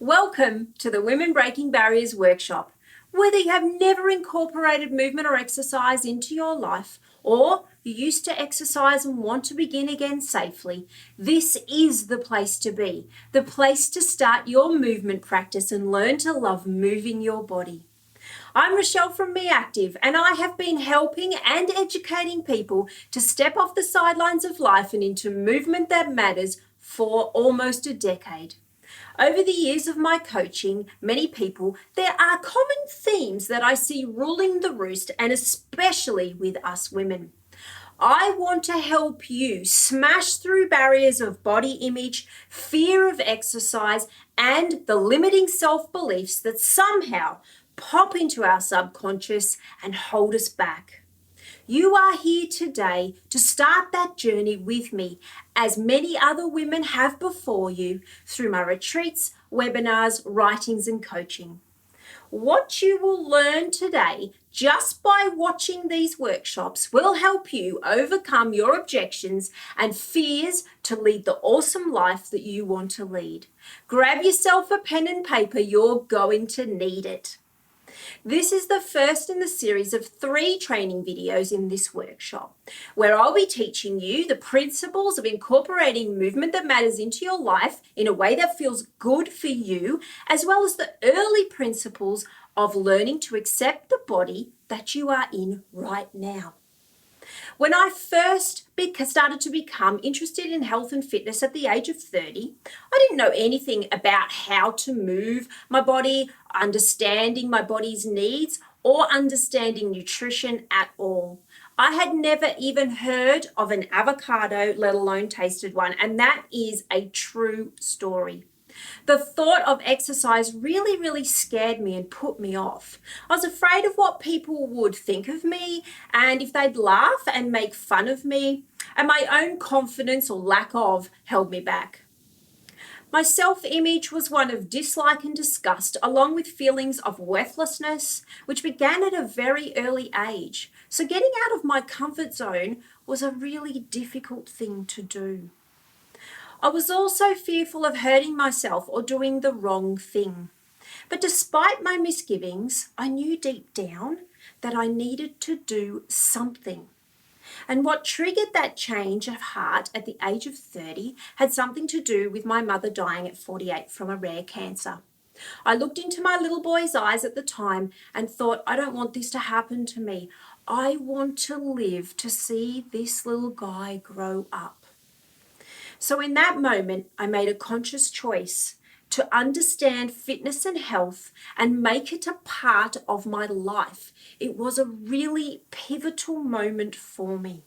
Welcome to the Women Breaking Barriers workshop. Whether you have never incorporated movement or exercise into your life, or you used to exercise and want to begin again safely, this is the place to be, the place to start your movement practice and learn to love moving your body. I'm Rochelle from Me Active, and I have been helping and educating people to step off the sidelines of life and into movement that matters for almost a decade. Over the years of my coaching many people, there are common themes that I see ruling the roost, and especially with us women. I want to help you smash through barriers of body image, fear of exercise, and the limiting self-beliefs that somehow pop into our subconscious and hold us back. You are here today to start that journey with me, as many other women have before you, through my retreats, webinars, writings, and coaching. What you will learn today just by watching these workshops will help you overcome your objections and fears to lead the awesome life that you want to lead. Grab yourself a pen and paper, you're going to need it. This is the first in the series of 3 training videos in this workshop, where I'll be teaching you the principles of incorporating movement that matters into your life in a way that feels good for you, as well as the early principles of learning to accept the body that you are in right now. When I first started to become interested in health and fitness at the age of 30, I didn't know anything about how to move my body, understanding my body's needs, or understanding nutrition at all. I had never even heard of an avocado, let alone tasted one, and that is a true story. The thought of exercise really scared me and put me off. I was afraid of what people would think of me and if they'd laugh and make fun of me, and my own confidence or lack of held me back. My self-image was one of dislike and disgust, along with feelings of worthlessness, which began at a very early age. So getting out of my comfort zone was a really difficult thing to do. I was also fearful of hurting myself or doing the wrong thing. But despite my misgivings, I knew deep down that I needed to do something. And what triggered that change of heart at the age of 30 had something to do with my mother dying at 48 from a rare cancer. I looked into my little boy's eyes at the time and thought, I don't want this to happen to me. I want to live to see this little guy grow up. So in that moment, I made a conscious choice to understand fitness and health and make it a part of my life. It was a really pivotal moment for me.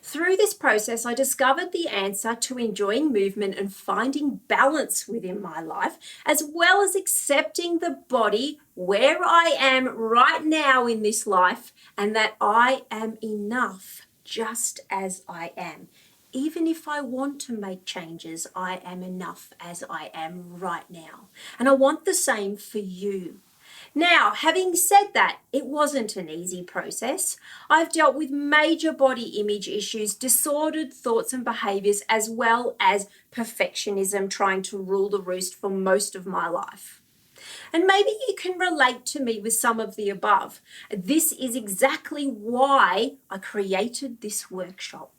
Through this process, I discovered the answer to enjoying movement and finding balance within my life, as well as accepting the body where I am right now in this life, and that I am enough just as I am. Even if I want to make changes, I am enough as I am right now. And I want the same for you. Now, having said that, it wasn't an easy process. I've dealt with major body image issues, disordered thoughts and behaviors, as well as perfectionism trying to rule the roost for most of my life. And maybe you can relate to me with some of the above. This is exactly why I created this workshop.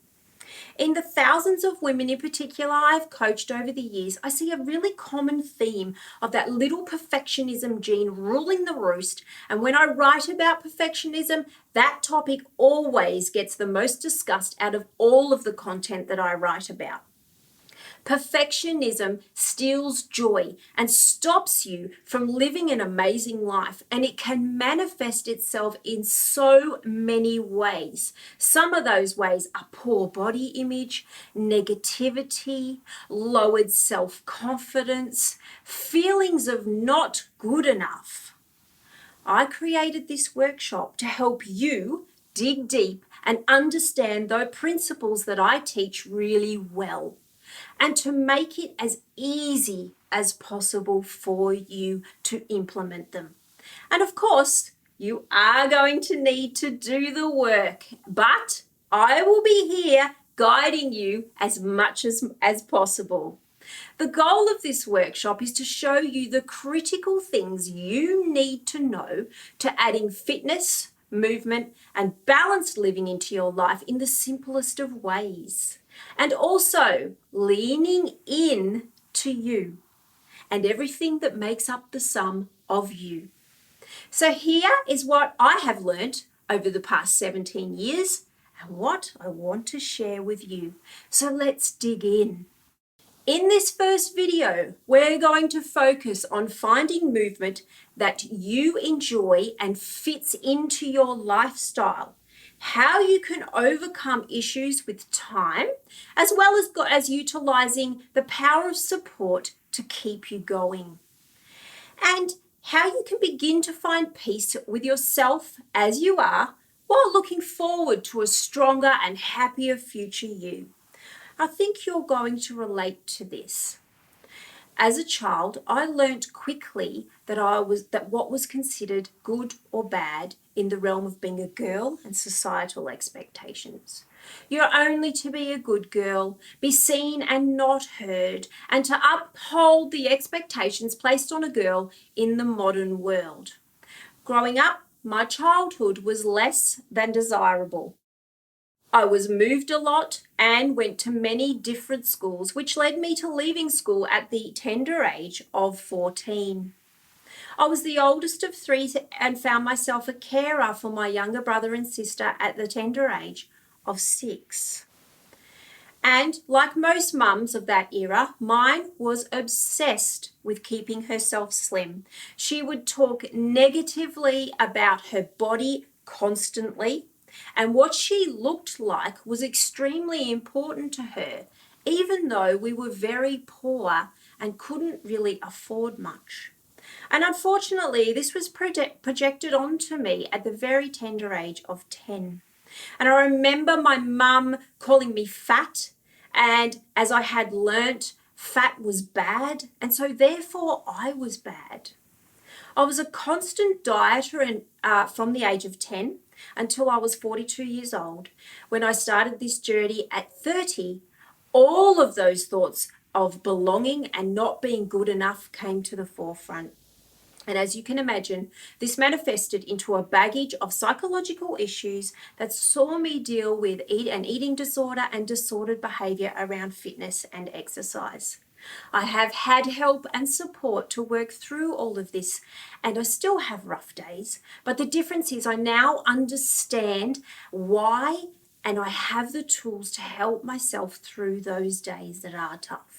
In the thousands of women in particular I've coached over the years, I see a really common theme of that little perfectionism gene ruling the roost. And when I write about perfectionism, that topic always gets the most discussed out of all of the content that I write about. Perfectionism steals joy and stops you from living an amazing life, and it can manifest itself in so many ways. Some of those ways are poor body image, negativity, lowered self-confidence, feelings of not good enough. I created this workshop to help you dig deep and understand those principles that I teach really well, and to make it as easy as possible for you to implement them. And of course, you are going to need to do the work, but I will be here guiding you as much as possible. The goal of this workshop is to show you the critical things you need to know to adding fitness, movement, and balanced living into your life in the simplest of ways. And also leaning in to you and everything that makes up the sum of you. So here is what I have learnt over the past 17 years and what I want to share with you. So let's dig in. In this first video, we're going to focus on finding movement that you enjoy and fits into your lifestyle, how you can overcome issues with time, as well as utilising the power of support to keep you going, and how you can begin to find peace with yourself as you are while looking forward to a stronger and happier future you. I think you're going to relate to this. As a child, I learnt quickly that what was considered good or bad in the realm of being a girl and societal expectations. You're only to be a good girl, be seen and not heard, and to uphold the expectations placed on a girl in the modern world. Growing up, my childhood was less than desirable. I was moved a lot and went to many different schools, which led me to leaving school at the tender age of 14. I was the oldest of three and found myself a carer for my younger brother and sister at the tender age of 6. And like most mums of that era, mine was obsessed with keeping herself slim. She would talk negatively about her body constantly, and what she looked like was extremely important to her, even though we were very poor and couldn't really afford much. And unfortunately, this was projected onto me at the very tender age of 10. And I remember my mum calling me fat, and as I had learnt, fat was bad, and so therefore I was bad. I was a constant dieter from the age of 10 until I was 42 years old. When I started this journey at 30, all of those thoughts of belonging and not being good enough came to the forefront. And as you can imagine, this manifested into a baggage of psychological issues that saw me deal with an eating disorder and disordered behaviour around fitness and exercise. I have had help and support to work through all of this, and I still have rough days, but the difference is I now understand why, and I have the tools to help myself through those days that are tough.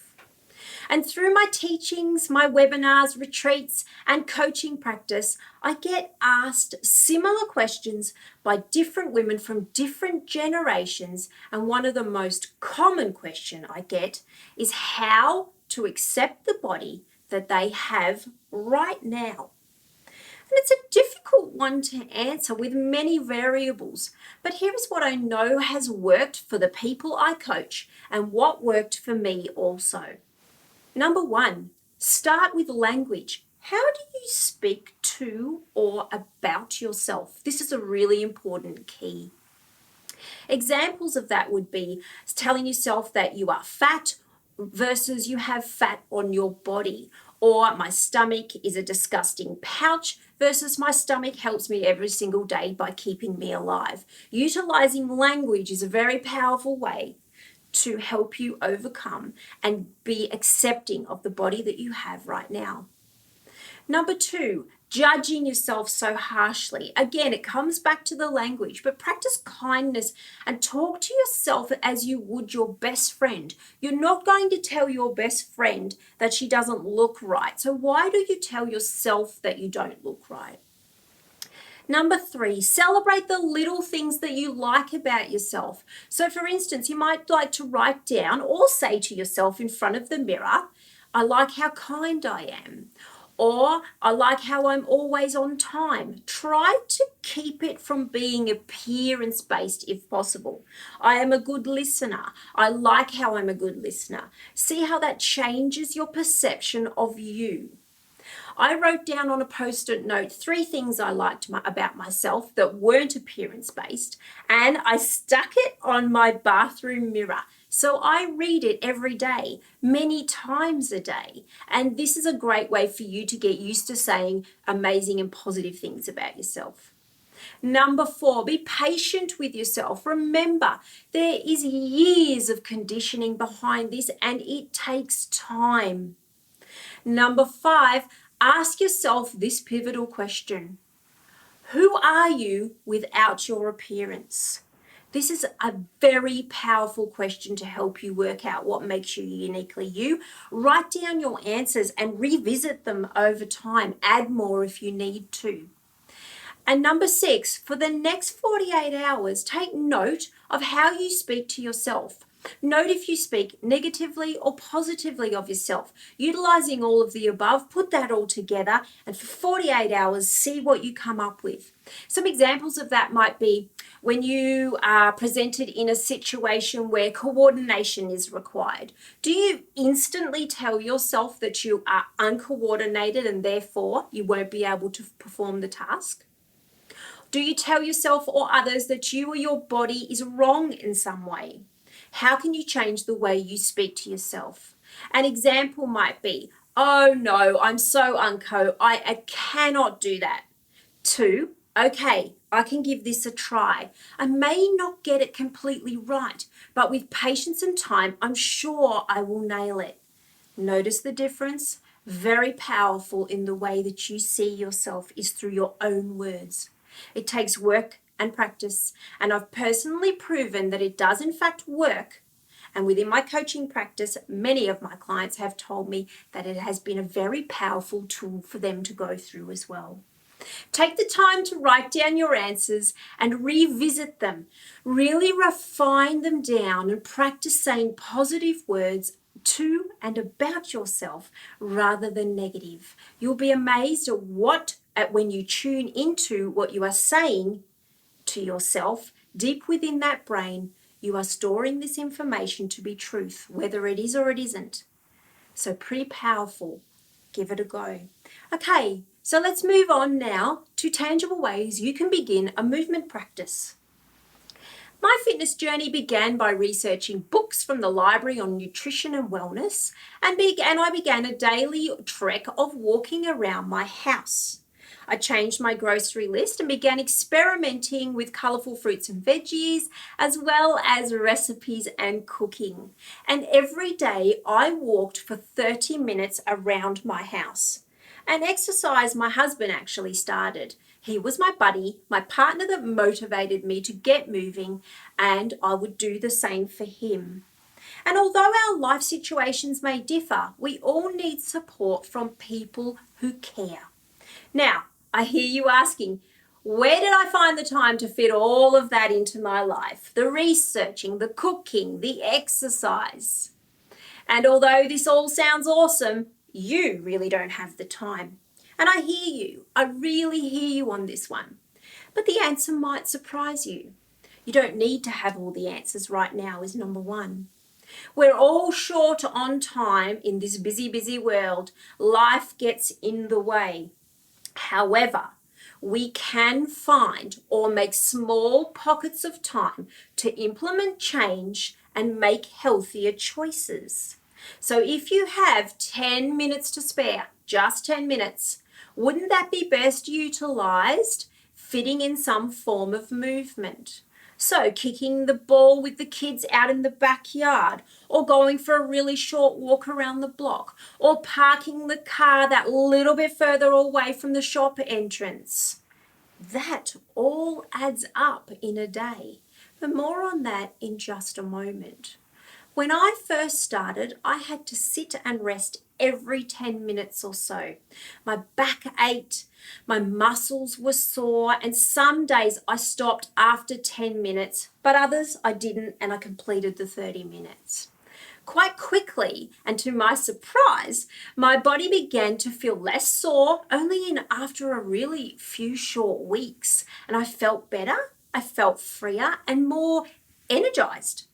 And through my teachings, my webinars, retreats, and coaching practice, I get asked similar questions by different women from different generations. And one of the most common questions I get is how to accept the body that they have right now. And it's a difficult one to answer with many variables, but here is what I know has worked for the people I coach and what worked for me also. Number 1, start with language. How do you speak to or about yourself? This is a really important key. Examples of that would be telling yourself that you are fat versus you have fat on your body, or my stomach is a disgusting pouch versus my stomach helps me every single day by keeping me alive. Utilizing language is a very powerful way to help you overcome and be accepting of the body that you have right now. Number 2, judging yourself so harshly. Again, it comes back to the language, but practice kindness and talk to yourself as you would your best friend. You're not going to tell your best friend that she doesn't look right. So why do you tell yourself that you don't look right? Number 3, celebrate the little things that you like about yourself. So for instance, you might like to write down or say to yourself in front of the mirror, I like how kind I am. Or I like how I'm always on time. Try to keep it from being appearance-based if possible. I am a good listener. I like how I'm a good listener. See how that changes your perception of you. I wrote down on a post-it note 3 things I liked about myself that weren't appearance-based, and I stuck it on my bathroom mirror. So I read it every day, many times a day. And this is a great way for you to get used to saying amazing and positive things about yourself. Number 4, be patient with yourself. Remember, there is years of conditioning behind this and it takes time. Number 5, ask yourself this pivotal question. Who are you without your appearance? This is a very powerful question to help you work out what makes you uniquely you. Write down your answers and revisit them over time. Add more if you need to. And number 6, for the next 48 hours, take note of how you speak to yourself. Note if you speak negatively or positively of yourself. Utilizing all of the above, put that all together, and for 48 hours, see what you come up with. Some examples of that might be when you are presented in a situation where coordination is required. Do you instantly tell yourself that you are uncoordinated and therefore you won't be able to perform the task? Do you tell yourself or others that you or your body is wrong in some way? How can you change the way you speak to yourself? An example might be, oh no, I'm so I cannot do that. 2, okay, I can give this a try. I may not get it completely right, but with patience and time, I'm sure I will nail it. Notice the difference? Very powerful in the way that you see yourself is through your own words. It takes work and practice, and I've personally proven that it does in fact work. And within my coaching practice, many of my clients have told me that it has been a very powerful tool for them to go through as well. Take the time to write down your answers and revisit them. Really refine them down and practice saying positive words to and about yourself rather than negative. You'll be amazed at when you tune into what you are saying to yourself, deep within that brain, you are storing this information to be truth, whether it is or it isn't. So pretty powerful. Give it a go. Okay, so let's move on now to tangible ways you can begin a movement practice. My fitness journey began by researching books from the library on nutrition and wellness, and I began a daily trek of walking around my house. I changed my grocery list and began experimenting with colourful fruits and veggies, as well as recipes and cooking. And every day I walked for 30 minutes around my house. An exercise my husband actually started. He was my buddy, my partner that motivated me to get moving, and I would do the same for him. And although our life situations may differ, we all need support from people who care. Now, I hear you asking, where did I find the time to fit all of that into my life? The researching, the cooking, the exercise. And although this all sounds awesome, you really don't have the time. And I hear you. I really hear you on this one. But the answer might surprise you. You don't need to have all the answers right now is number 1. We're all short on time in this busy, busy world. Life gets in the way. However, we can find or make small pockets of time to implement change and make healthier choices. So if you have 10 minutes to spare, just 10 minutes, wouldn't that be best utilized fitting in some form of movement? So kicking the ball with the kids out in the backyard, or going for a really short walk around the block, or parking the car that little bit further away from the shop entrance. That all adds up in a day. But more on that in just a moment. When I first started, I had to sit and rest every 10 minutes or so. My back ached, my muscles were sore, and some days I stopped after 10 minutes, but others I didn't, and I completed the 30 minutes. Quite quickly, and to my surprise, my body began to feel less sore only after a really few short weeks, and I felt better, I felt freer, and more energized.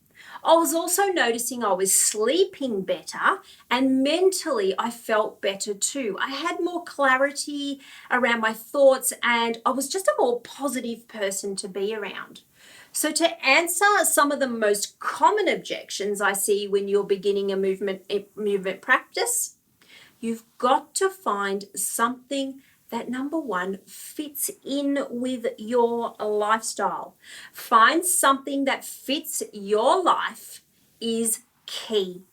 I was also noticing I was sleeping better, and mentally I felt better too. I had more clarity around my thoughts, and I was just a more positive person to be around. So, to answer some of the most common objections I see when you're beginning a movement practice, you've got to find something that, number one, fits in with your lifestyle. Find something that fits your life is key.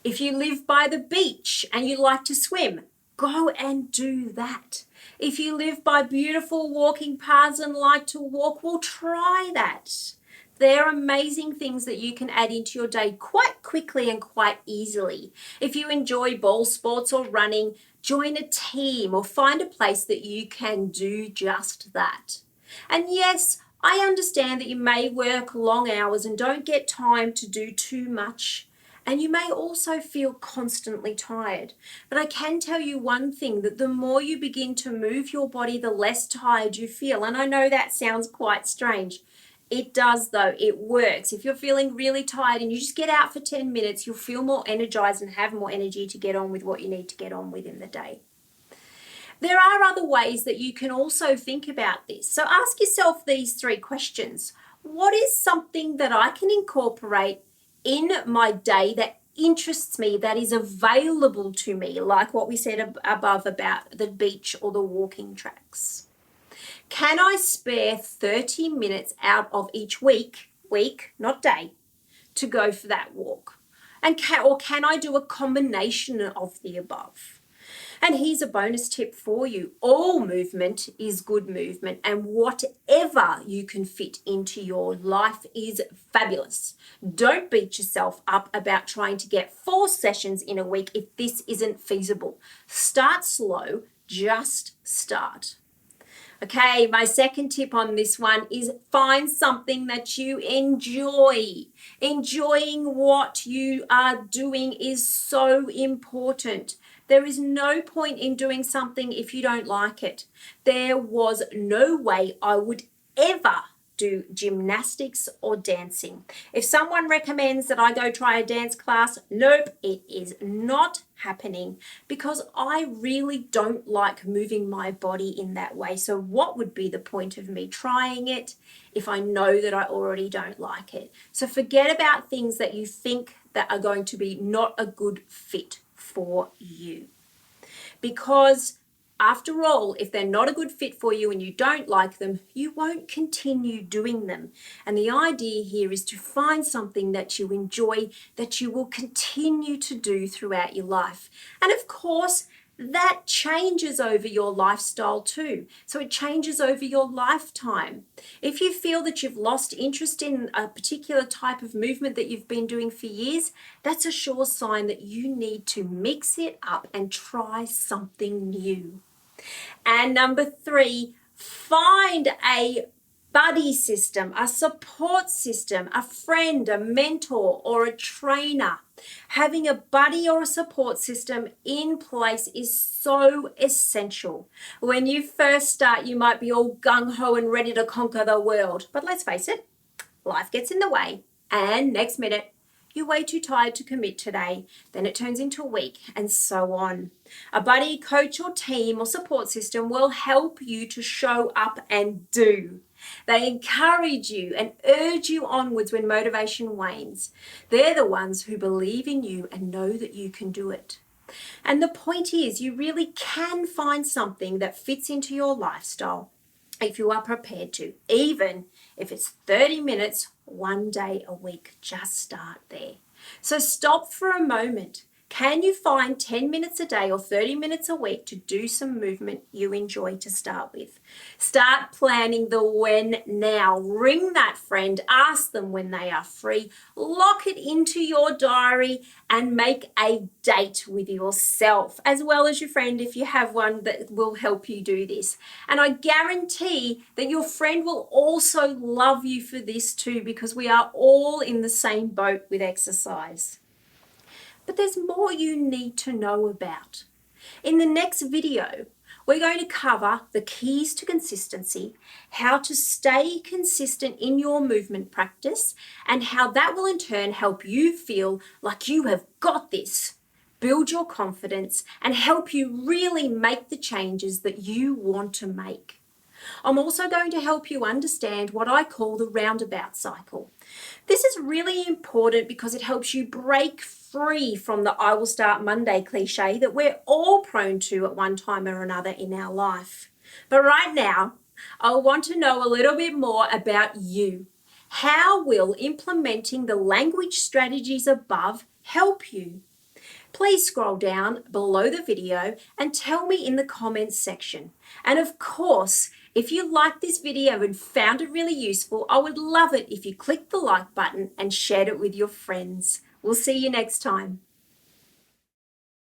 If you live by the beach and you like to swim, go and do that. If you live by beautiful walking paths and like to walk, well, try that. They're amazing things that you can add into your day quite quickly and quite easily. If you enjoy ball sports or running, join a team or find a place that you can do just that. And yes, I understand that you may work long hours and don't get time to do too much. And you may also feel constantly tired. But I can tell you one thing, that the more you begin to move your body, the less tired you feel. And I know that sounds quite strange. It does though, it works. If you're feeling really tired and you just get out for 10 minutes, you'll feel more energized and have more energy to get on with what you need to get on with in the day. There are other ways that you can also think about this. So ask yourself these 3 questions. What is something that I can incorporate in my day that interests me, that is available to me, like what we said above about the beach or the walking tracks? Can I spare 30 minutes out of each week, not day, to go for that walk? And can I do a combination of the above? And here's a bonus tip for you. All movement is good movement, and whatever you can fit into your life is fabulous. Don't beat yourself up about trying to get 4 sessions in a week if this isn't feasible. Start slow, just start. Okay, my second tip on this one is find something that you enjoy. Enjoying what you are doing is so important. There is no point in doing something if you don't like it. There was no way I would ever do gymnastics or dancing. If someone recommends that I go try a dance class, nope, it is not happening, because I really don't like moving my body in that way. So what would be the point of me trying it if I know that I already don't like it? So forget about things that you think that are going to be not a good fit for you. Because after all, if they're not a good fit for you and you don't like them, you won't continue doing them. And the idea here is to find something that you enjoy, that you will continue to do throughout your life. And of course, that changes over your lifestyle too. So it changes over your lifetime. If you feel that you've lost interest in a particular type of movement that you've been doing for years, that's a sure sign that you need to mix it up and try something new. And number 3, find a buddy system, a support system, a friend, a mentor, or a trainer. Having a buddy or a support system in place is so essential. When you first start, you might be all gung-ho and ready to conquer the world. But let's face it, life gets in the way. And next minute, you're way too tired to commit today. Then it turns into a week, and so on. A buddy, coach, or team or support system will help you to show up and do. They encourage you and urge you onwards when motivation wanes. They're the ones who believe in you and know that you can do it. And the point is, you really can find something that fits into your lifestyle if you are prepared to, even if it's 30 minutes, 1 day a week. Just start there. So stop for a moment. Can you find 10 minutes a day or 30 minutes a week to do some movement you enjoy to start with? Start planning the when now. Ring that friend, ask them when they are free, lock it into your diary and make a date with yourself, as well as your friend if you have one that will help you do this. And I guarantee that your friend will also love you for this too, because we are all in the same boat with exercise. But there's more you need to know about. In the next video, we're going to cover the keys to consistency, how to stay consistent in your movement practice, and how that will in turn help you feel like you have got this, build your confidence, and help you really make the changes that you want to make. I'm also going to help you understand what I call the roundabout cycle. This is really important because it helps you break free from the I will start Monday cliche that we're all prone to at one time or another in our life. But right now, I want to know a little bit more about you. How will implementing the language strategies above help you? Please scroll down below the video and tell me in the comments section. And of course, if you liked this video and found it really useful, I would love it if you clicked the like button and shared it with your friends. We'll see you next time.